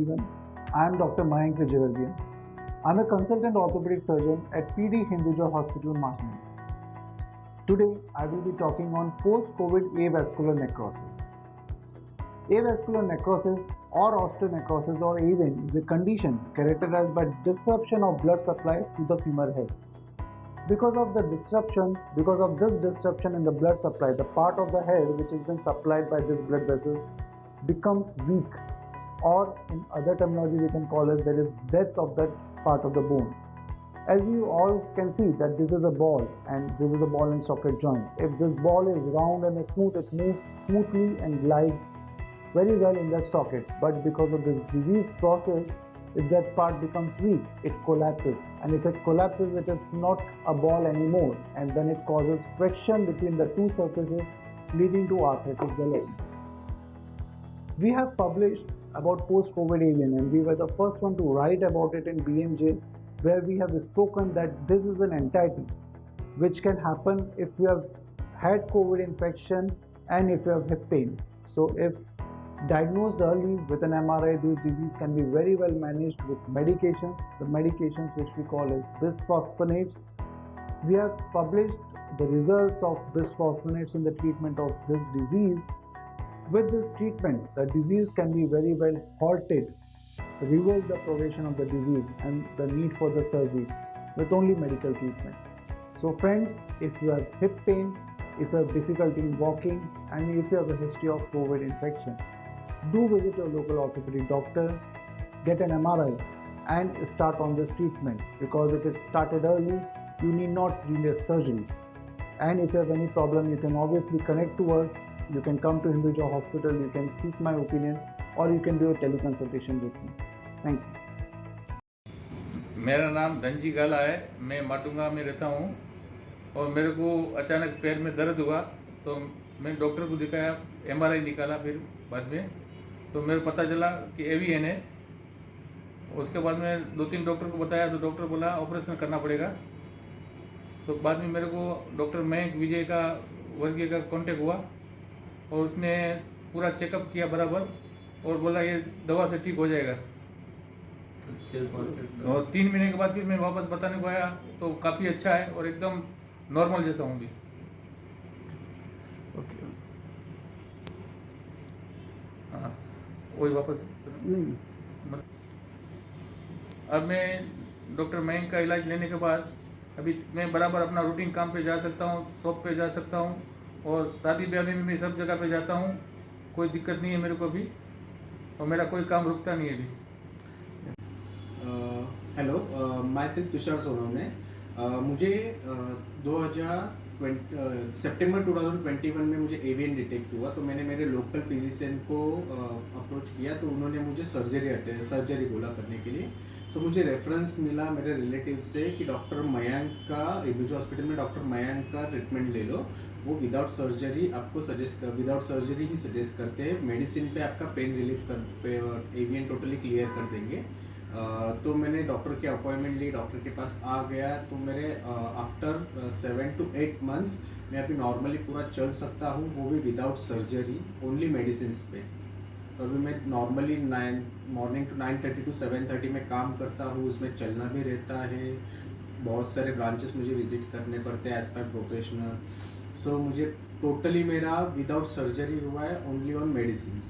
everyone. I am Dr. Mayank Vijayvargiya. I am a consultant orthopedic surgeon at PD Hinduja Hospital, Mahim. Today, I will be talking on post-COVID avascular necrosis. Avascular necrosis or osteonecrosis or AVN is a condition characterized by disruption of blood supply to the femur head. Because of this disruption in the blood supply, the part of the head which has been supplied by this blood vessels becomes weak, or in other terminology we can call it there is death of that part of the bone. As you all can see that this is a ball and this is a ball and socket joint. If this ball is round and smooth, it moves smoothly and glides very well in that socket. But because of this disease process, if that part becomes weak, it collapses. And if it collapses, it is not a ball anymore. And then it causes friction between the two surfaces, leading to arthritic development. We have published about post-COVID AVN, and we were the first one to write about it in BMJ, where we have spoken that this is an entity which can happen if you have had COVID infection and if you have hip pain. So if diagnosed early with an MRI, this disease can be very well managed with medications, the medications which we call as bisphosphonates. We have published the results of bisphosphonates in the treatment of this disease. With this treatment, the disease can be very well halted, reverse the progression of the disease and the need for the surgery with only medical treatment. So friends, if you have hip pain, if you have difficulty in walking, and if you have a history of COVID infection, do visit your local orthopedic doctor, get an MRI and start on this treatment, because if it started early, you need not need a surgery. And if you have any problem, you can obviously connect to us. You can come to Hinduja Hospital, you can seek my opinion, or you can do a teleconsultation with me. Thank you. मेरा नाम धनजी गाला है, मैं माटुंगा में रहता हूँ और मेरे को अचानक पैर में दर्द हुआ तो मैं डॉक्टर को दिखाया, MRI निकाला फिर बाद में, तो मेरे पता चला कि AVN है। उसके बाद में 2-3 डॉक्टर को बताया तो डॉक्टर बोला ऑपरेशन करना पड़ेगा। तो बाद में मेरे को डॉक्टर मयंक वर्गीय का कांटेक्ट हुआ और उसने पूरा चेकअप किया बराबर और बोला ये दवा से ठीक हो जाएगा। और 3 महीने के बाद फिर मैं वापस बताने को आया तो काफ़ी अच्छा है और एकदम नॉर्मल जैसा हूँ भी। हाँ, वही वापस नहीं, अब मैं डॉक्टर मयंक का इलाज लेने के बाद अभी मैं बराबर अपना रूटीन काम पे जा सकता हूँ, शॉप पे जा सकता हूँ और शादी ब्याह में भी मैं सब जगह पे जाता हूँ। कोई दिक्कत नहीं है मेरे को अभी और मेरा कोई काम रुकता नहीं है अभी। हेलो, मैं सिर्फ तुषार सोनवणे। मुझे 2020 सितंबर 2021 में मुझे AVN डिटेक्ट हुआ, तो मैंने मेरे लोकल फिजिशियन को अप्रोच किया तो उन्होंने मुझे सर्जरी बोला करने के लिए। सो मुझे रेफरेंस मिला मेरे रिलेटिव से कि डॉक्टर मयंक का हिंदुजा हॉस्पिटल में डॉक्टर मयंक का ट्रीटमेंट ले लो, वो विदाउट सर्जरी आपको विदाउट सर्जरी ही सजेस्ट करते हैं। मेडिसिन पे आपका पेन रिलीफ कर AVN टोटली क्लियर कर देंगे। तो मैंने डॉक्टर की अपॉइंटमेंट ली, डॉक्टर के पास आ गया तो मेरे आफ्टर 7 to 8 months मैं अभी नॉर्मली पूरा चल सकता हूँ, वो भी विदाउट सर्जरी, ओनली मेडिसिन पे। तो अभी मैं नॉर्मली मॉर्निंग टू 9:30 to 7:30 में काम करता हूँ, उसमें चलना भी रहता है, बहुत सारे ब्रांचेस मुझे विजिट करने पड़ते हैं एज पर प्रोफेशनल। सो मुझे टोटली मेरा विदाउट सर्जरी हुआ है, ओनली ऑन मेडिसिन।